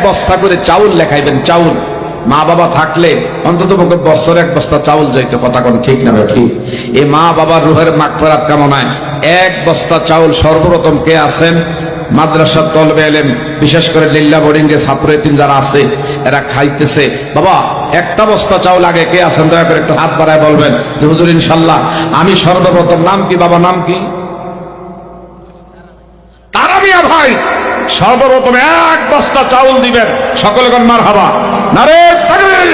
বস্তা করে চাউল লেখাইবেন। চাউল মা বাবা থাকলে অন্তত পক্ষে বছরে এক বস্তা চাউল যাইতো, কথা কোন ঠিক না ঠিক? এই মা বাবার রুহের মাগফিরাত কামনায় এক বস্তা চাউল সর্বপ্রথম কে আছেন? মাদ্রাসার তলবে এলেন, বিশেষ করে লিল্লা বোর্ডিং এর ছাত্র এতিম যারা আছে এরা খাইতেছে। বাবা একটা বস্তা চাউল আগে কে আছেন? দয়া করে একটু হাত বাড়ায় বলবেন যে হুজুর ইনশাল্লাহ আমি সর্বপ্রথম। নাম কি বাবা? নাম কি? তারামিয়া ভাই সর্বপ্রথম এক বস্তা চাউল দিবেন। সকলে কোন মারহাবা, নারে তাকবীর।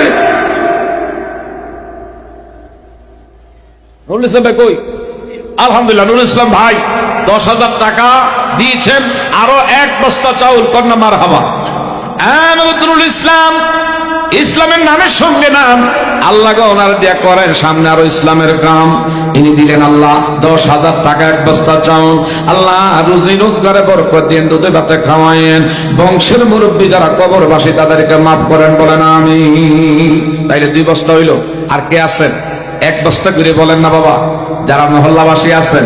নুরুল ইসলাম ভাই কই? আলহামদুলিল্লাহ, নুরুল ইসলাম ভাই 10,000 টাকা দিয়েছেন, আরো এক বস্তা চাউল। কন্যা মারহাবা। নুরুল ইসলাম, ইসলামের নামের সঙ্গে নাম আল্লাহ ওনার দিয়া করেন সামনে আরো ইসলামের কাম। ইনি দিলেন আল্লাহ 10,000 টাকা, এক বস্তা চাউল। আল্লাহ রুজি রোজগারে বরকত দিন, দুধে ভাতে খাওয়ায়েন। বংশের মুরব্বী যারা কবরবাসী তাদেরকে মাফ করেন, বলেন আমিন। তাইলে 2 বস্তা হইল। আর কে আছেন? এক বস্তা করে বলেন না বাবা, যারা মহল্লাবাসী আছেন।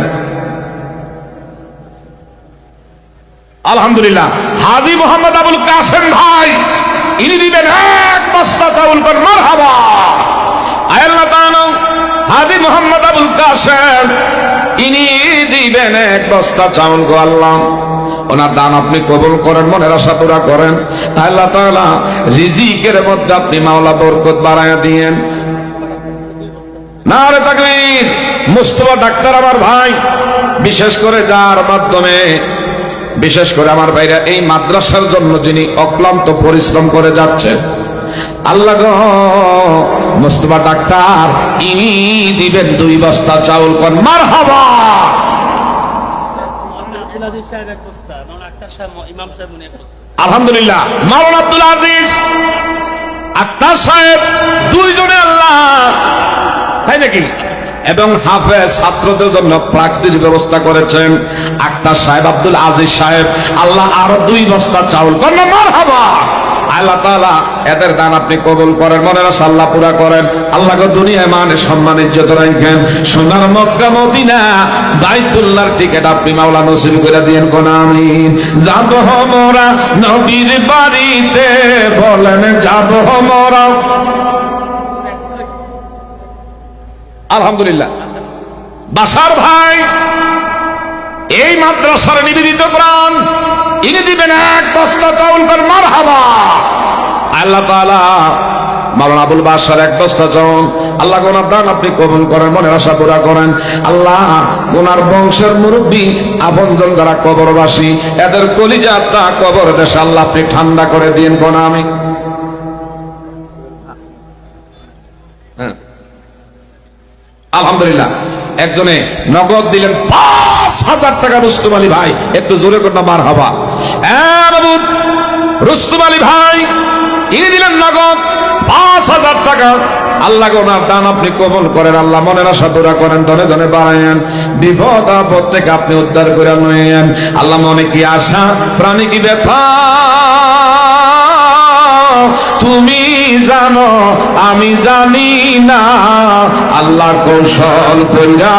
আলহামদুলিল্লাহ, হাজী মোহাম্মদ আবুল কাসেম ভাই ইনি দিবেন এক বস্তা চাউল। কর মারহাবা। আল্লাহ তাআলা হাজী মোহাম্মদ আবুল কাসেম ইনি দিবেন এক বস্তা চাউল। গো আল্লাহ ওনার দান আপনি কবুল করেন, মনের আশা পুরা করেন। আল্লাহ তাআলা রিজিকের মধ্যে আপনি মাওলা বরকত বাড়ায়া দিয়েন। নারে তাকবীর। মুস্তাফা ডাক্তার আমার ভাই, বিশেষ করে যার মাধ্যমে বিশেষ করে আমার ভাইরা এই মাদ্রাসার জন্য যিনি অক্লান্ত পরিশ্রম করে যাচ্ছেন, আল্লাহ গো মুস্তাফা ডাক্তার ইনি দিবেন 2 বস্তা চাউল। কোন মারহাবা। আলহামদুলিল্লাহ, মাওলানা আব্দুল আজিজ আক্তার সাহেব, 2 জনে আল্লাহ, তাই নাকি? এবং হাফেজ ছাত্রদের জন্য প্রাকৃতিক ব্যবস্থা করেছেন আক্তার সাহেব, আব্দুল আজিজ সাহেব। আল্লাহ আরো 2 বস্তা চাউল। কন্যা মারহাবা। আল্লাহ তাআলা এদের দান আপনি কবুল করেন, মনের আশা আল্লাহ পুরা করেন। আল্লাহকে দুনিয়ায় মানে সম্মান ইজ্জত রাখেন। সোনার মক্কা মদিনা বাইতুল্লাহর টিকিট আপনি মাওলা নসিব করে দিয়েন। কোন আমিন। যাব মোরা নবীর বাড়িতে, বলেন যাব মোরা। আলহামদুলিল্লাহ, বাসার ভাই এই মাদ্রাসার নিবেদিত প্রাণ, ইনি দিবেন এক বস্তা চাউল। কর মারহাবা। আল্লাহ তাআলা মাওলানা আবুল বাশার এক বস্তা চাউল। আল্লাহ ওনার দান আপনি কবুল করেন, মনের আশা পুরা করেন। আল্লাহ ওনার বংশের মুরব্বী আপনজন যারা কবরবাসী, এদের কলিজাটা কবর দেশে আল্লাহ আপনি ঠান্ডা করে দিন। কোন আমি আলহামদুলিল্লাহ, একজনে নগদ দিলেন 5,000 টাকা। রুস্তম আলী ভাই একটু জোরে করে মারহাবা। রুস্তম আলী ভাই ইনি দিলেন নগদ 5,000 টাকা। আল্লাহ ওনার দান আপনি কবুল করেন। আল্লাহ মনের আশা পুরা করেন, ধনে ধনে বাড়ায়েন, বিপদ আপদ থেকে আপনি উদ্ধার করে নেন। আল্লাহ মনে কি আশা, প্রাণী কি ব্যথা তুমি জানো, আমি জানি না। আল্লাহ কৌশল কইরা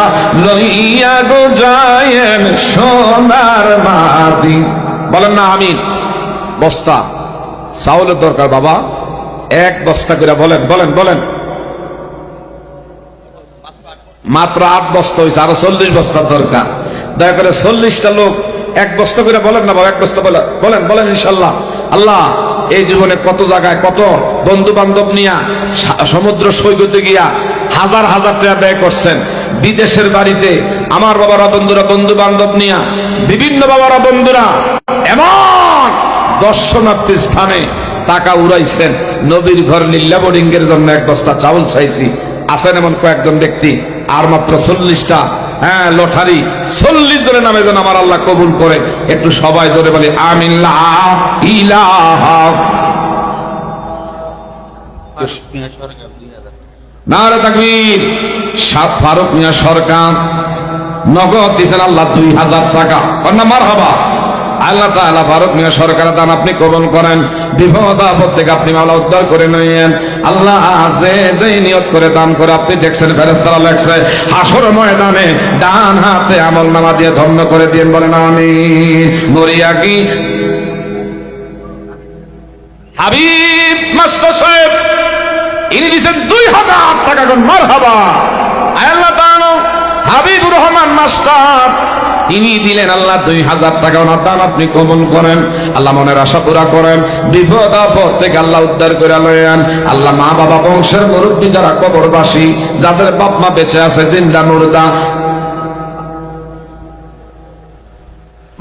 লইয়া গো যায়েন সোনার মাটি। বলেন না আমিন। বস্তা চাউলের দরকার বাবা, এক বস্তা করে বলেন বলেন বলেন। মাত্র 8 বস্তা হয়েছে, আরো 40 বস্তার দরকার। দয়া করে 40টা লোক এক বস্তা করে বলেন না বাবা, এক বস্তা বলেন বলেন বলেন ইনশাল্লাহ। আল্লাহ এই জীবনে কত জায়গায় কত বন্ধু বান্ধব নিয়া সমুদ্র সৈকতে গিয়া হাজার হাজার টাকা ব্যয় করছেন। বিদেশের বাড়িতে আমার বাবারা বন্ধুরা বন্ধু বান্ধব নিয়া বিভিন্ন বাবারা বন্ধুরা এমন দর্শনার্থী স্থানে টাকা উড়াইছেন। নবীর ঘর লিল্লা বোর্ডিং এর জন্য এক বস্তা চাউল চাইছি। আছেন এমন কয়েকজন ব্যক্তি। আর মাত্র 40টা লটারি, 40 জনের নামে যেন আমার আল্লাহ কবুল করে। একটু সবাই জোরে বলি আমিন। লা ইলাহা। নারে তাকবীর। ফারুক মিয়া সরকার নগদ দিয়েছেন আল্লাহ 2,000 টাকা। কন্যা মারহাবা। আল্লাহ তাআলা ফারুক মিয়া সরকারের দান আপনি কবুল করেন, বিপদ আপদ থেকে আপনি মাওলা উদ্ধার করে নেন। আল্লাহ যে নিয়ত করে দান করে আপনি দেখছেন ফেরেশতারা লেখছে হাসর ময়দানে ডান হাতে আমলনামা দিয়ে ধন্য করে দিয়েন। বলেন আমিন। মরিয়া কি হাবিব মাস্টার সাহেব ইনি দিয়েছেন 2000 টাকা। কোন মারহাবা। আল্লাহ তাআলা হাবিবুর রহমান মাস্টার ইনি দিলেন আল্লাহ 2000 টাকা। ওনার দান আপনি কবুল করেন। আল্লাহ মনের আশা পুরা করেন। বিপদ আপদ থেকে আল্লাহ উদ্ধার করে লয়েন। আল্লাহ মা বাবা বংশের মুরব্বী যারা কবরবাসী, যাদের বাপ মা বেঁচে আছে জিন্দা মুর্দা,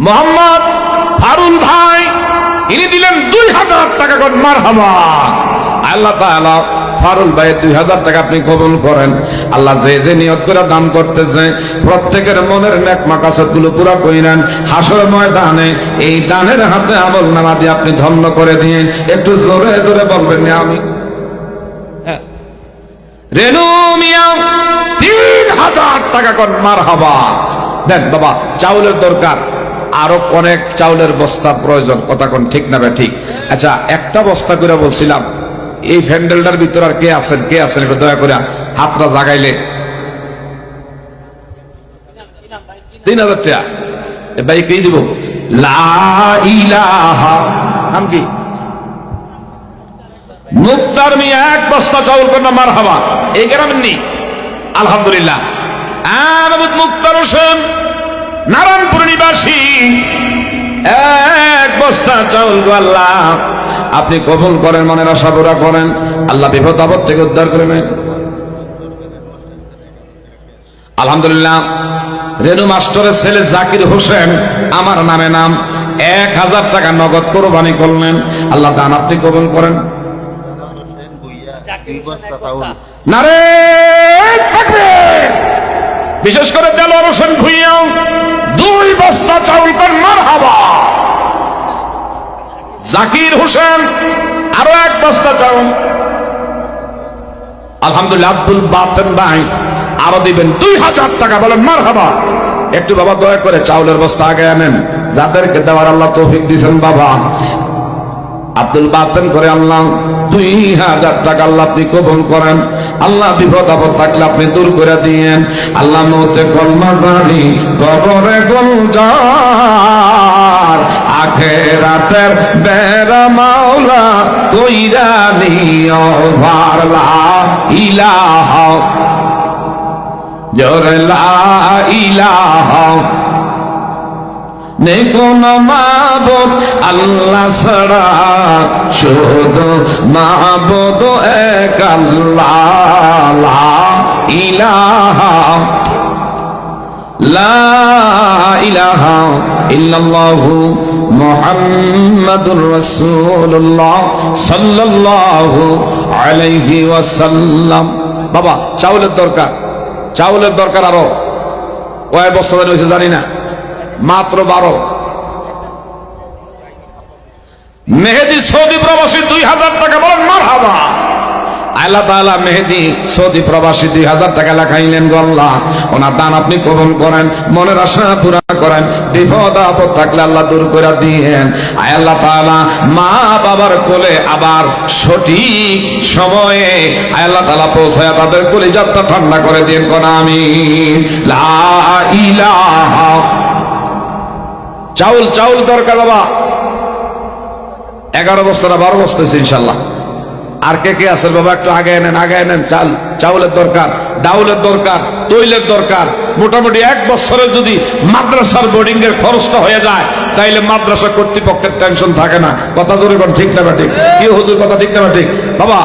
মোহাম্মদ ফারুল ভাই ইনি দিলেন 2000 টাকা। কোন মারহাবা। আল্লাহ তাআলা ফারুল ভাই 2000 টাকা আপনি কবুল করেন। আল্লাহ যে যে নিয়ত করে দান করতেছে প্রত্যেকের মনের নেক মাকাসদ গুলো পুরা কইরেন। হাসর ময়দানে এই দানের হাতে আমল নামা দিয়ে আপনি ধন্য করে দিন। একটু জোরে জোরে বলবেন না আমি রেনু মিয়া 3000 টাকা। কোন মারহাবা। দেন বাবা, চাউলের দরকার, আরো অনেক চাউলের বস্তা প্রয়োজন। কথা কোন ঠিক না? ঠিক। আচ্ছা, একটা বস্তা করে বলছিলাম, এই প্যান্ডেলটার ভিতরে আর কে আছেন একটু দয়া করে হাতটা জাগাইলে। 3000 টাকা ভাই কে দিব? লা ইলাহা। নাম কি? মুক্তার মিয়া। এক বস্তা চাউল করনা মারহাবা। এই গ্রামের নেই আলহামদুলিল্লাহ। মুক্তার হোসেন নারায়ণপুর নিবাসী, এক বস্তা চাউল গো আল্লাহ আপনি কবুল করেন, মনের আশা পুরা করেন। আল্লাহ বিপদ আপদ থেকে উদ্ধার করে নেন। আলহামদুলিল্লাহ। রেনু মাস্টারের ছেলে জাকির হোসেন আমার নামে নাম 1000 টাকা নগদ কোরবানি করলেন। আল্লাহ দান আপনি কবুল করেন। নারে তাকবীর। বিশেষ করে দেলোয়ার হোসেন ভুইয়া 2 বস্তা চাউল কর মারহাবা। জাকির হোসেন আরো 1 বস্তা চাউল। আলহামদুলিল্লাহ। আব্দুল বাতেন ভাই আরো দিবেন 2000 টাকা। বলেন মারহাবা। একটু বাবা দয়া করে চাউলের বস্তা আগে আনেন, যাদেরকে দেওয়ার আল্লাহ তৌফিক দিয়েছেন। বাবা আব্দুল বাতেন করে আল্লাহ 2000 টাকা আল্লাহ আপনি কবুল করেন। আল্লাহ বিপদ আপদ থাকলে আপনি দূর করে দিয়েন। আল্লাহ মৌতে কলমা জানি, কবরে গুলজার, আখিরাতের বেড়া মাওলা কইরা নিও ভার। লা ইলাহা জোরে লা ইলাহা। নে কোন মাবুদ আল্লাহ ছাড়া, শুধু মাবুদ এক আল্লাহ। লা ইলাহা লা ইলাহা ইল্লাল্লাহু মুহাম্মাদুর রাসূলুল্লাহ সাল্লাল্লাহু আলাইহি ওয়াসাল্লাম। বাবা চাউলের দরকার, চাউলের দরকার। আরো কয় বস্তা হয়েছে জানি না, মাত্র 12। মেহেদি সৌদি প্রবাসী 2000 টাকা। বলেন মারহাবা। আল্লাহ তাআলা মেহেদি সৌদি প্রবাসী 2000 টাকা লাগাইলেন। আল্লাহ ওনার দান আপনি কবুল করেন, মনের আশা পুরা করেন। বিপদ আপদ থাকলে আল্লাহ দূর করে দিয়েন। আল্লাহ তাআলা মা বাবার কোলে আবার সঠিক সময়ে আল্লাহ তাআলা পৌঁছায় তাদের কলিজাটা ঠান্ডা করে দিন। কোন আমিন। লা ইলাহা। চাউল চাউল দরকার বাবা। 11 বস্তা 12 বস্তা হয়েছে ইনশাল্লাহ। আর কে কে আছে বাবা একটু আগে এনেন, আগে এনেন। চাউলের দরকার, ডাউলের দরকার, তৈলের দরকার। মোটামুটি 1 বছরের যদি মাদ্রাসার বোর্ডিং এর খরচটা হয়ে যায় তাইলে মাদ্রাসা কর্তৃপক্ষের টেনশন থাকে না। কথা জোরে কোন ঠিক না ঠিক? কি হুজুর কথা ঠিক না ঠিক বাবা?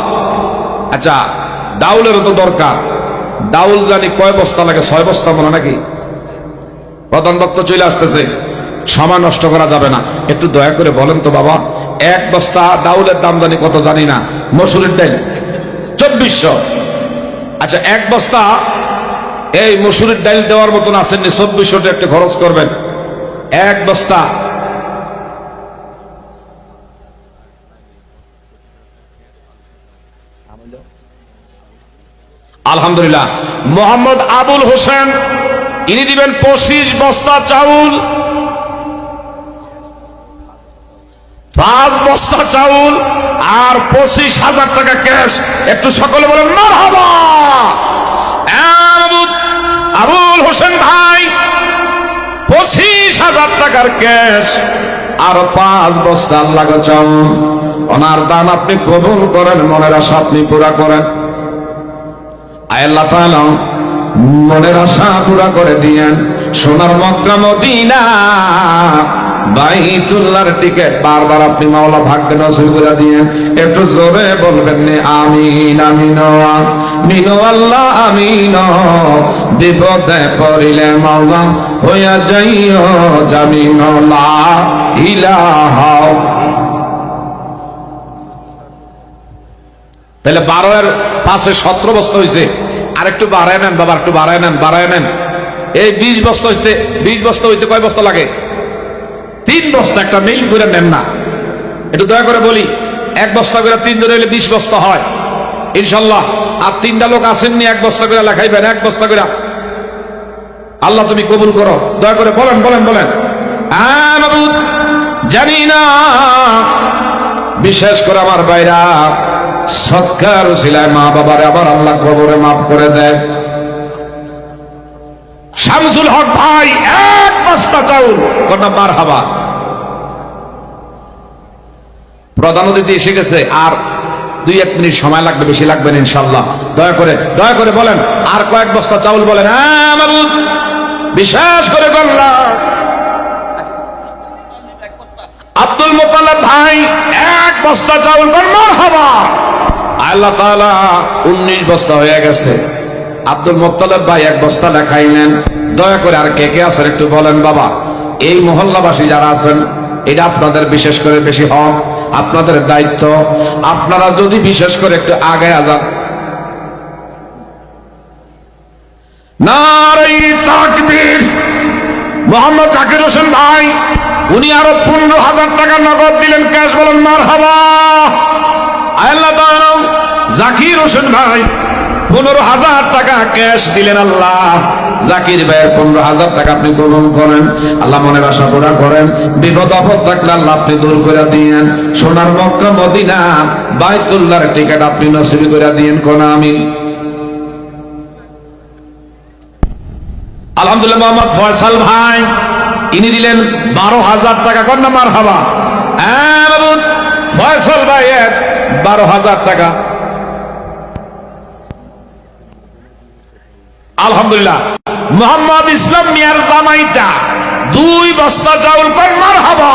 আচ্ছা ডাউলেরও তো দরকার। ডাউল জানি কয় বস্তা লাগে? 6 বস্তা মনে নাকি? প্রধান বক্তা চলে আসতেছে, সময় নষ্ট করা যাবে না। একটু দয়া করে বলেন তো বাবা, 1 বস্তা ডাউলের দাম জানি কত জানি না। মসুরের ডাল 2400। আচ্ছা 1 বস্তা এই মসুরের ডাল দেওয়ার মতন আসেননি, 2400 টাকা খরচ করবেন 1 বস্তা। আলহামদুলিল্লাহ। মোহাম্মদ আবুল হোসেন ইনি দিবেন 25 বস্তা চাউল, 5 বস্তা চাউল আর 25,000 টাকা ক্যাশ। একটু সকলে বলেন মারহাবা। আবুল হোসেন ভাই 25,000 টাকার ক্যাশ আর 5 বস্তা আল্লাহ চাউল। ওনার দান আপনি কবুল করেন, মনের আশা আপনি পুরা করেন। আয় আল্লাহ তাআলা মনের আশা পুরা করে দিয়েন। সোনার মক্কা মদিনা বাইতুল্লাহর টিকিট বারবার আপনি মাওলা ভাগ্যে নসিব করে দিয়েন। একটু জোরে বলবেন নে আমিন আমিন আমিন আল্লাহ আমিন। বিপদে পড়িলে মাওলা হইয়া যাইও জামিন লা ইলাহা। তাহলে 12 এর 5-এ 17 বস্তা হয়েছে। আর একটু বাড়ায় নেন বাবা, একটু বাড়ায় নেন, বাড়ায় নেন। এই 20 বস্তা হইতে 20 বস্তা হইতে কয় বস্তা লাগে? 3 বস্তা। একটা মিল করে নেন না, একটু দয়া করে বলি। 1 বস্তা করে 3 জন হইলে 20 বস্তা হয় ইনশাল্লাহ। আর 3টা লোক আসেননি, 1 বস্তা করে লেখাইবেন, 1 বস্তা করে। আল্লাহ তুমি কবুল করো, দয়া করে বলেন বলেন বলেন। মাবুদ জানি না, বিশেষ করে আমার ভাইরা সৎকার উসিলায় মা বাবারে আবার আল্লাহ কবরে মাফ করে দেয়। শামসুল হক ভাই 1 বস্তা চাউল, কন্যা মারহাবা। প্রধান অতিথি এসে গেছে, আর 2-1 মিনিট সময় লাগবে, বেশি লাগবে না ইনশাআল্লাহ। দয়া করে বলেন আর কয়েক বস্তা চাউল বলেন। মাবুদ বিশেষ করে গল্লা আব্দুল মুত্তালিব ভাই 1 বস্তা চাউল, কন্যা মারহাবা। আল্লাহ তাআলা 19 বস্তা হয়ে গেছে। আব্দুল মুত্তালিব ভাই 1 বস্তা লেখাইলেন। দয়া করে আর কে কে আছেন একটু বলেন বাবা। এই মহল্লাবাসী যারা আছেন, এটা আপনাদের বিশেষ করে বেশি হক, আপনাদের দায়িত্ব। আপনারা যদি বিশেষ করে একটু আগে যান। নারে তাকবীর। মোহাম্মদ জাকির হোসেন ভাই উনি আরো 15,000 টাকা নগদ দিলেন, ক্যাশ, বলেন মারহাবা। আল্লাহ তাআলা জাকির হোসেন ভাই 15,000 টাকা ক্যাশ দিলেন। আল্লাহ জাকির ভাইয়ের 15,000 টাকা আপনি কবুল করেন। আল্লাহ মনের আশা পুরা করেন। বিপদ আপদ থাকলে আল্লাহ আপনি দূর করে দিয়েন। সোনার মক্কা মদিনা বাইতুল্লাহর টিকিট আপনি নসিব করে দিয়েন, কোন আমিন। আলহামদুলিল্লাহ। মোহাম্মদ ফয়সাল ভাই ইনি দিলেন 12,000 টাকা, কন্যা মারহাবা। ফয়সাল ভাইয়ের 12,000 টাকা। আলহামদুলিল্লাহ। মোহাম্মদ ইসলাম মিয়ার জামাইটা 2 বস্তা চাউল, কন্যা মারহাবা।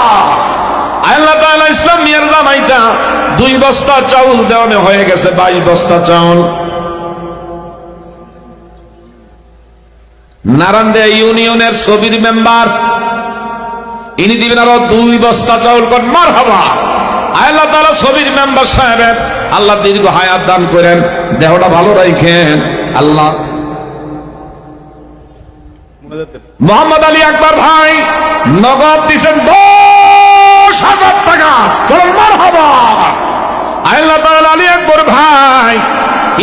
আল্লাহ তাআলা ইসলাম মিয়ার জামাইটা 2 বস্তা চাউল দেওয়ানো হয়ে গেছে, 22 বস্তা চাউল। নারায়ণদিয়া ইউনিয়নের সবির মেম্বার ইনি দিবেন আরো 2 বস্তা চাউল, কন্যা মারহাবা। আল্লাহ তাআলা সবির মেম্বার সাহেবের আল্লাহ দীর্ঘ হায়াত দান করেন, দেহটা ভালো রাখেন আল্লাহ। মোহাম্মদ আলী আকবর ভাই নগদ দিয়েছেন 10,000 টাকা, বলেন মারহাবা। আল্লাহ তাআলা আলী আকবর ভাই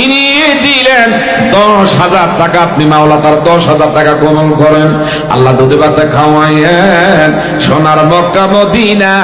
ইনি দিলেন 10,000 টাকা। আপনি মাওলা তার 10,000 টাকা কবুল করেন। আল্লাহ দুধে ভাতে খাওয়াইয়েন। সোনার মক্কা মদিনা